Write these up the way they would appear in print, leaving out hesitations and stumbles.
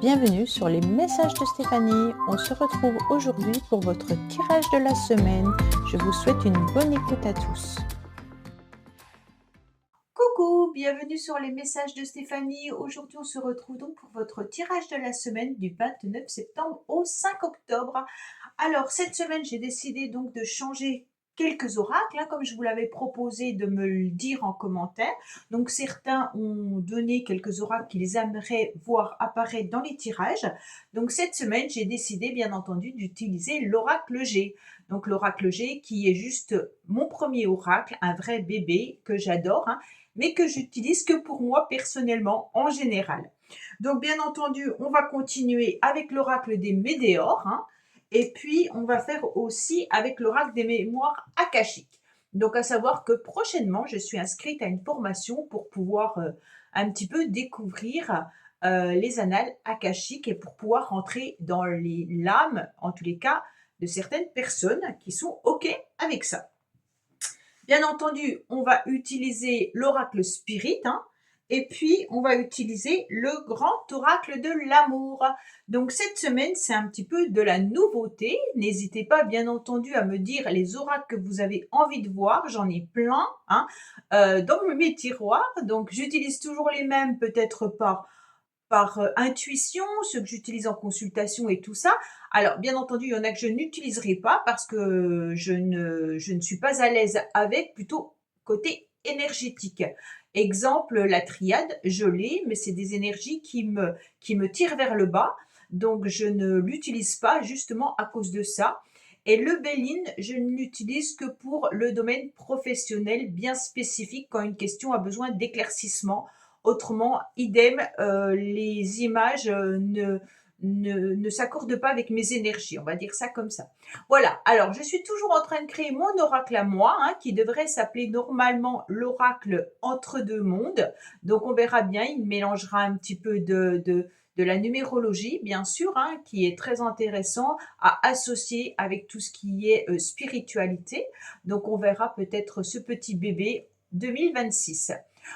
Bienvenue sur les messages de Stéphanie. On se retrouve aujourd'hui pour votre tirage de la semaine. Je vous souhaite une bonne écoute à tous. Coucou, bienvenue sur les messages de Stéphanie. Aujourd'hui, on se retrouve donc pour votre tirage de la semaine du 29 septembre au 5 octobre. Alors, cette semaine, j'ai décidé donc de changer quelques oracles, comme je vous l'avais proposé de me le dire en commentaire. Donc, certains ont donné quelques oracles qu'ils aimeraient voir apparaître dans les tirages. Donc, cette semaine, j'ai décidé, bien entendu, d'utiliser l'oracle G. Donc, l'oracle G qui est juste mon premier oracle, un vrai bébé que j'adore, mais que j'utilise que pour moi personnellement en général. Donc bien entendu, on va continuer avec l'oracle des météores, et puis on va faire aussi avec l'oracle des mémoires akashiques. Donc à savoir que prochainement, je suis inscrite à une formation pour pouvoir un petit peu découvrir les annales akashiques et pour pouvoir rentrer dans l'âme, en tous les cas, de certaines personnes qui sont OK avec ça. Bien entendu, on va utiliser l'oracle spirit, et puis on va utiliser le grand oracle de l'amour. Donc cette semaine, c'est un petit peu de la nouveauté. N'hésitez pas, bien entendu, à me dire les oracles que vous avez envie de voir. J'en ai plein dans mes tiroirs. Donc j'utilise toujours les mêmes, peut-être pas par intuition, ceux que j'utilise en consultation et tout ça. Alors, bien entendu, il y en a que je n'utiliserai pas parce que je ne suis pas à l'aise avec, plutôt côté énergétique. Exemple, la triade, je l'ai, mais c'est des énergies qui me tirent vers le bas. Donc, je ne l'utilise pas justement à cause de ça. Et le Béline, je ne l'utilise que pour le domaine professionnel bien spécifique quand une question a besoin d'éclaircissement. Autrement, idem, les images ne s'accordent pas avec mes énergies, on va dire ça comme ça. Voilà, alors je suis toujours en train de créer mon oracle à moi, qui devrait s'appeler normalement l'oracle entre deux mondes. Donc on verra bien, il mélangera un petit peu de la numérologie, bien sûr, qui est très intéressant à associer avec tout ce qui est spiritualité. Donc on verra peut-être ce petit bébé 2026.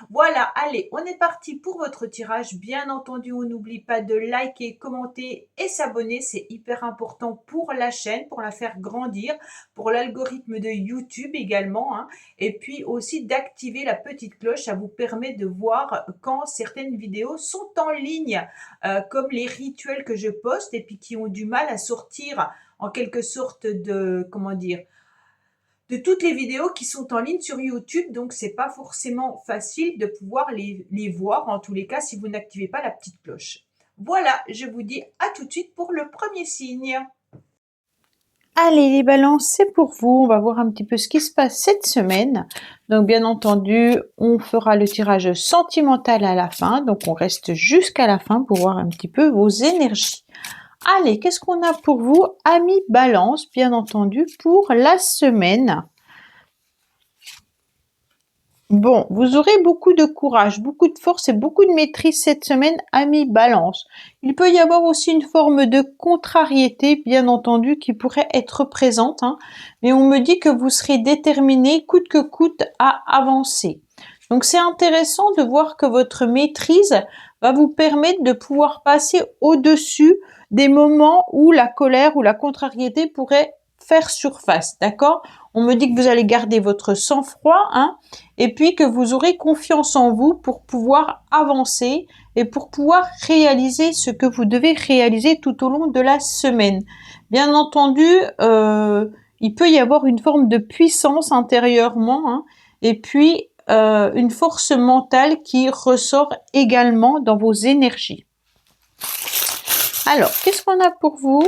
Voilà, allez, on est parti pour votre tirage. Bien entendu, on n'oublie pas de liker, commenter et s'abonner. C'est hyper important pour la chaîne, pour la faire grandir, pour l'algorithme de YouTube également. Et puis aussi d'activer la petite cloche. Ça vous permet de voir quand certaines vidéos sont en ligne, comme les rituels que je poste et puis qui ont du mal à sortir en quelque sorte de, comment dire, de toutes les vidéos qui sont en ligne sur YouTube, donc c'est pas forcément facile de pouvoir les voir, en tous les cas, si vous n'activez pas la petite cloche. Voilà, je vous dis à tout de suite pour le premier signe. Allez les balances, c'est pour vous. On va voir un petit peu ce qui se passe cette semaine. Donc bien entendu, on fera le tirage sentimental à la fin. Donc on reste jusqu'à la fin pour voir un petit peu vos énergies. Allez, qu'est-ce qu'on a pour vous, amis balance, bien entendu, pour la semaine? Bon, vous aurez beaucoup de courage, beaucoup de force et beaucoup de maîtrise cette semaine, amis balance. Il peut y avoir aussi une forme de contrariété, bien entendu, qui pourrait être présente, mais on me dit que vous serez déterminé, coûte que coûte, à avancer. Donc c'est intéressant de voir que votre maîtrise va vous permettre de pouvoir passer au-dessus des moments où la colère ou la contrariété pourrait faire surface, d'accord? On me dit que vous allez garder votre sang-froid, et puis que vous aurez confiance en vous pour pouvoir avancer et pour pouvoir réaliser ce que vous devez réaliser tout au long de la semaine. Bien entendu, il peut y avoir une forme de puissance intérieurement, et puis une force mentale qui ressort également dans vos énergies. Alors, qu'est-ce qu'on a pour vous?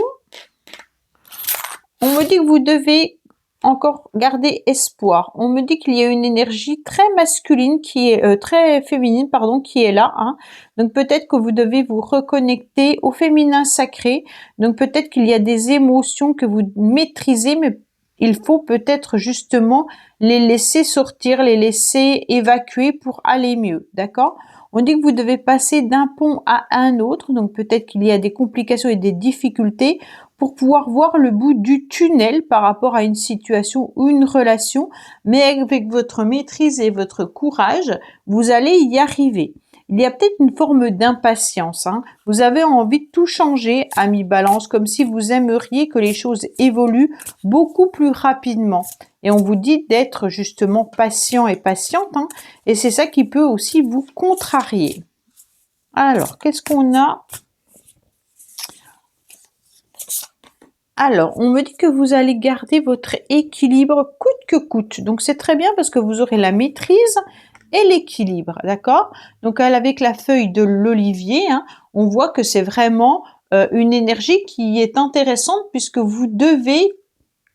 On me dit que vous devez encore garder espoir. On me dit qu'il y a une énergie très masculine qui est très féminine, pardon, qui est là. Donc peut-être que vous devez vous reconnecter au féminin sacré. Donc peut-être qu'il y a des émotions que vous maîtrisez, mais il faut peut-être justement les laisser sortir, les laisser évacuer pour aller mieux, d'accord? On dit que vous devez passer d'un pont à un autre, donc peut-être qu'il y a des complications et des difficultés pour pouvoir voir le bout du tunnel par rapport à une situation ou une relation, mais avec votre maîtrise et votre courage, vous allez y arriver. Il y a peut-être une forme d'impatience, hein. Vous avez envie de tout changer, ami Balance, comme si vous aimeriez que les choses évoluent beaucoup plus rapidement. Et on vous dit d'être justement patient et patiente, hein, et c'est ça qui peut aussi vous contrarier. Alors, qu'est-ce qu'on a? Alors, on me dit que vous allez garder votre équilibre coûte que coûte. Donc, c'est très bien parce que vous aurez la maîtrise et l'équilibre, d'accord? Donc, avec la feuille de l'olivier, hein, on voit que c'est vraiment une énergie qui est intéressante puisque vous devez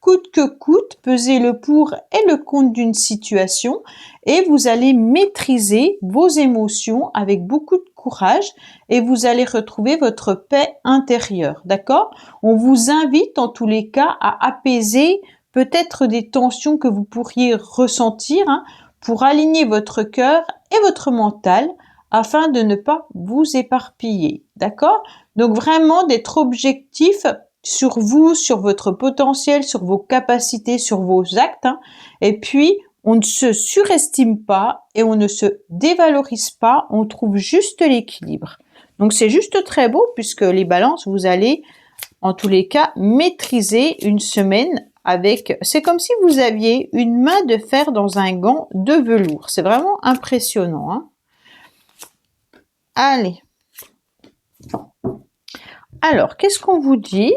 coûte que coûte peser le pour et le contre d'une situation et vous allez maîtriser vos émotions avec beaucoup de courage et vous allez retrouver votre paix intérieure, d'accord? On vous invite en tous les cas à apaiser peut-être des tensions que vous pourriez ressentir, hein, pour aligner votre cœur et votre mental afin de ne pas vous éparpiller, d'accord? Donc vraiment d'être objectif sur vous, sur votre potentiel, sur vos capacités, sur vos actes, hein. Et puis, on ne se surestime pas et on ne se dévalorise pas, on trouve juste l'équilibre. Donc, c'est juste très beau puisque les balances, vous allez, en tous les cas, maîtriser une semaine avec... C'est comme si vous aviez une main de fer dans un gant de velours. C'est vraiment impressionnant, hein. Allez. Alors, qu'est-ce qu'on vous dit?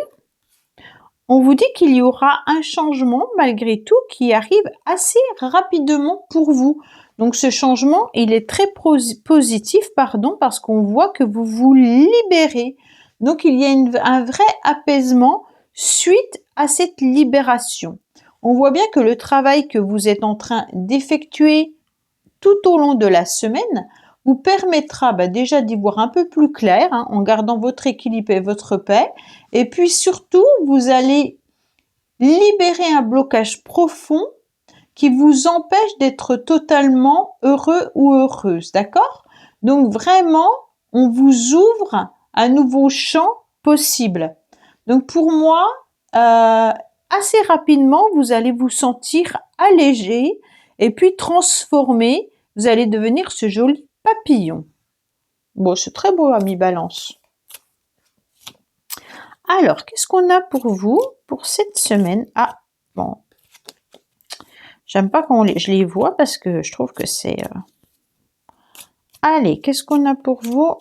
On vous dit qu'il y aura un changement malgré tout qui arrive assez rapidement pour vous. Donc ce changement, il est très positif, parce qu'on voit que vous vous libérez. Donc il y a un vrai apaisement suite à cette libération. On voit bien que le travail que vous êtes en train d'effectuer tout au long de la semaine vous permettra déjà d'y voir un peu plus clair, hein, en gardant votre équilibre et votre paix. Et puis surtout, vous allez libérer un blocage profond qui vous empêche d'être totalement heureux ou heureuse, d'accord? Donc vraiment, on vous ouvre un nouveau champ possible. Donc pour moi, assez rapidement, vous allez vous sentir allégé et puis transformé. Vous allez devenir ce joli papillon. Bon, c'est très beau, ami Balance. Alors, qu'est-ce qu'on a pour vous pour cette semaine? Ah, bon. J'aime pas quand je les vois parce que je trouve que c'est... Allez, qu'est-ce qu'on a pour vous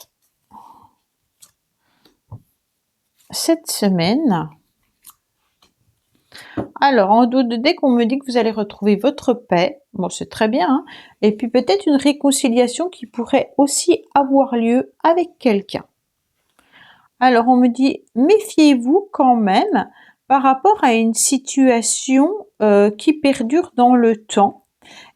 cette semaine? Alors, en dos de deck, on me dit que vous allez retrouver votre paix. Bon, c'est très bien, hein. Et puis peut-être une réconciliation qui pourrait aussi avoir lieu avec quelqu'un. Alors, on me dit, méfiez-vous quand même par rapport à une situation qui perdure dans le temps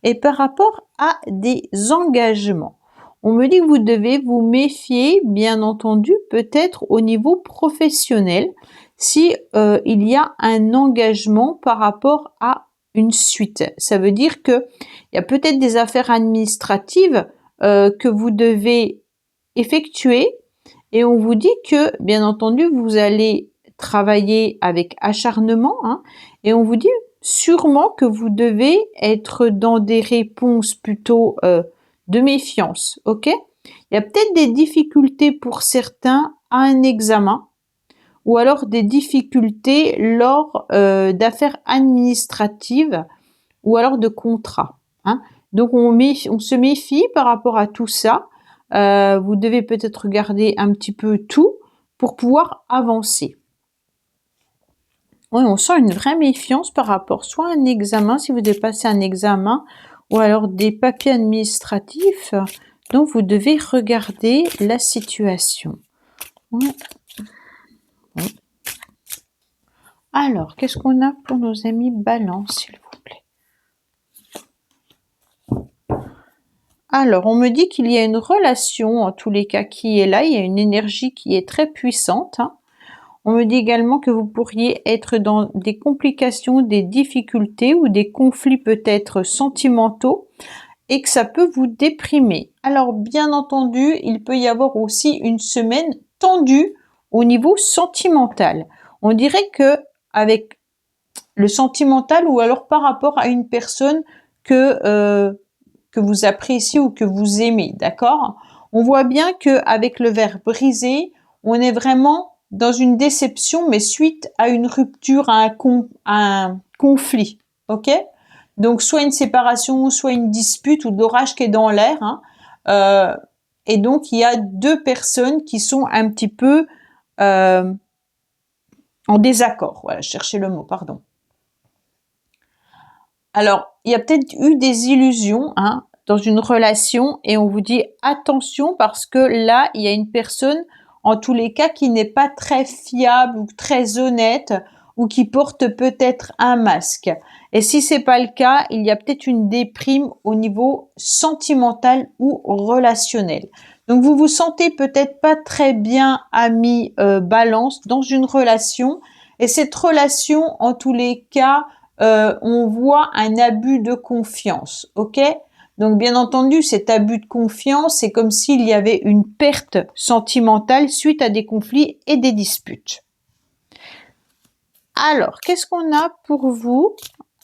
et par rapport à des engagements. On me dit que vous devez vous méfier, bien entendu, peut-être au niveau professionnel, si il y a un engagement par rapport à une suite. Ça veut dire que il y a peut-être des affaires administratives que vous devez effectuer et on vous dit que, bien entendu, vous allez travailler avec acharnement, hein, et on vous dit sûrement que vous devez être dans des réponses plutôt de méfiance, ok? Il y a peut-être des difficultés pour certains à un examen ou alors des difficultés lors d'affaires administratives ou alors de contrats, hein. Donc on se méfie par rapport à tout ça. Vous devez peut-être regarder un petit peu tout pour pouvoir avancer. Oui, on sent une vraie méfiance par rapport soit à un examen, si vous devez passer un examen, ou alors des papiers administratifs. Donc, vous devez regarder la situation. Ouais. Ouais. Alors, qu'est-ce qu'on a pour nos amis Balance, s'il vous plaît? Alors, on me dit qu'il y a une relation, en tous les cas, qui est là. Il y a une énergie qui est très puissante, hein. On me dit également que vous pourriez être dans des complications, des difficultés ou des conflits peut-être sentimentaux et que ça peut vous déprimer. Alors, bien entendu, il peut y avoir aussi une semaine tendue au niveau sentimental. On dirait que avec le sentimental ou alors par rapport à une personne que vous appréciez ou que vous aimez, d'accord? On voit bien qu'avec le verre brisé, on est vraiment dans une déception, mais suite à une rupture, à un conflit. Ok? Donc, soit une séparation, soit une dispute ou de l'orage qui est dans l'air. Hein. Et donc, il y a deux personnes qui sont un petit peu en désaccord. Voilà, je cherchais le mot, pardon. Alors, il y a peut-être eu des illusions hein, dans une relation et on vous dit attention parce que là, il y a une personne, en tous les cas, qui n'est pas très fiable ou très honnête ou qui porte peut-être un masque. Et si c'est pas le cas, il y a peut-être une déprime au niveau sentimental ou relationnel. Donc vous vous sentez peut-être pas très bien ami balance dans une relation et cette relation en tous les cas on voit un abus de confiance, ok? Donc bien entendu, cet abus de confiance, c'est comme s'il y avait une perte sentimentale suite à des conflits et des disputes. Alors, qu'est-ce qu'on a pour vous,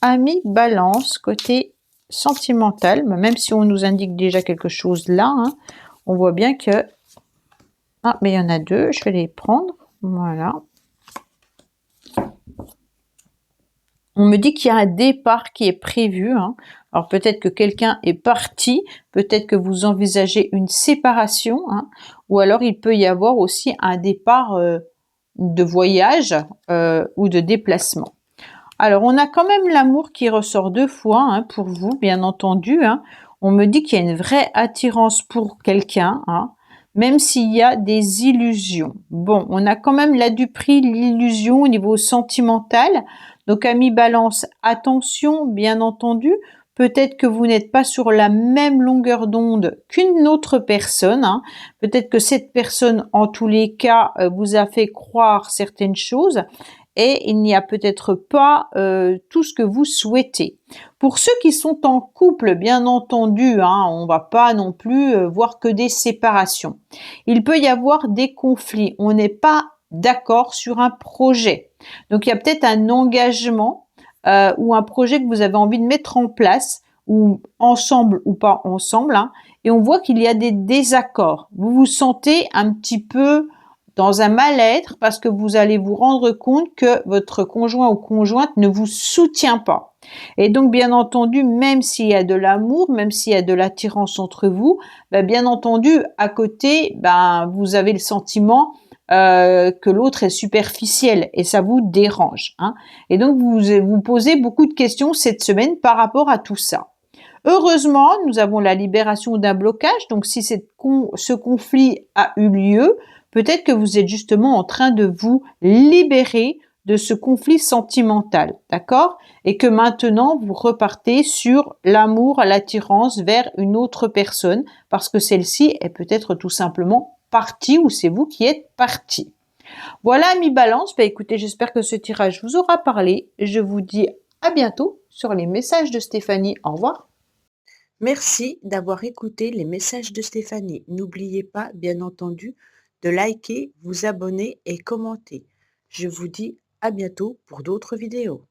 amis Balance, côté sentimental, même si on nous indique déjà quelque chose là, hein, on voit bien que... Ah, mais il y en a deux, je vais les prendre, voilà. On me dit qu'il y a un départ qui est prévu. Hein. Alors peut-être que quelqu'un est parti, peut-être que vous envisagez une séparation, hein, ou alors il peut y avoir aussi un départ de voyage ou de déplacement. Alors on a quand même l'amour qui ressort deux fois hein, pour vous, bien entendu. Hein. On me dit qu'il y a une vraie attirance pour quelqu'un, hein, même s'il y a des illusions. Bon, on a quand même là du prix l'illusion au niveau sentimental. Donc, amis Balance, attention, bien entendu, peut-être que vous n'êtes pas sur la même longueur d'onde qu'une autre personne. Hein. Peut-être que cette personne, en tous les cas, vous a fait croire certaines choses et il n'y a peut-être pas tout ce que vous souhaitez. Pour ceux qui sont en couple, bien entendu, hein, on ne va pas non plus voir que des séparations. Il peut y avoir des conflits. On n'est pas d'accord sur un projet. Donc, il y a peut-être un engagement ou un projet que vous avez envie de mettre en place, ou ensemble ou pas ensemble, hein, et on voit qu'il y a des désaccords. Vous vous sentez un petit peu dans un mal-être parce que vous allez vous rendre compte que votre conjoint ou conjointe ne vous soutient pas. Et donc, bien entendu, même s'il y a de l'amour, même s'il y a de l'attirance entre vous, bien entendu, à côté, vous avez le sentiment que l'autre est superficiel et ça vous dérange. Hein. Et donc, vous vous posez beaucoup de questions cette semaine par rapport à tout ça. Heureusement, nous avons la libération d'un blocage. Donc, si ce conflit a eu lieu, peut-être que vous êtes justement en train de vous libérer de ce conflit sentimental, d'accord? Et que maintenant, vous repartez sur l'amour, l'attirance vers une autre personne parce que celle-ci est peut-être tout simplement partie ou c'est vous qui êtes parti. Voilà, amis Balance. Écoutez, j'espère que ce tirage vous aura parlé. Je vous dis à bientôt sur les messages de Stéphanie. Au revoir. Merci d'avoir écouté les messages de Stéphanie. N'oubliez pas, bien entendu, de liker, vous abonner et commenter. Je vous dis à bientôt pour d'autres vidéos.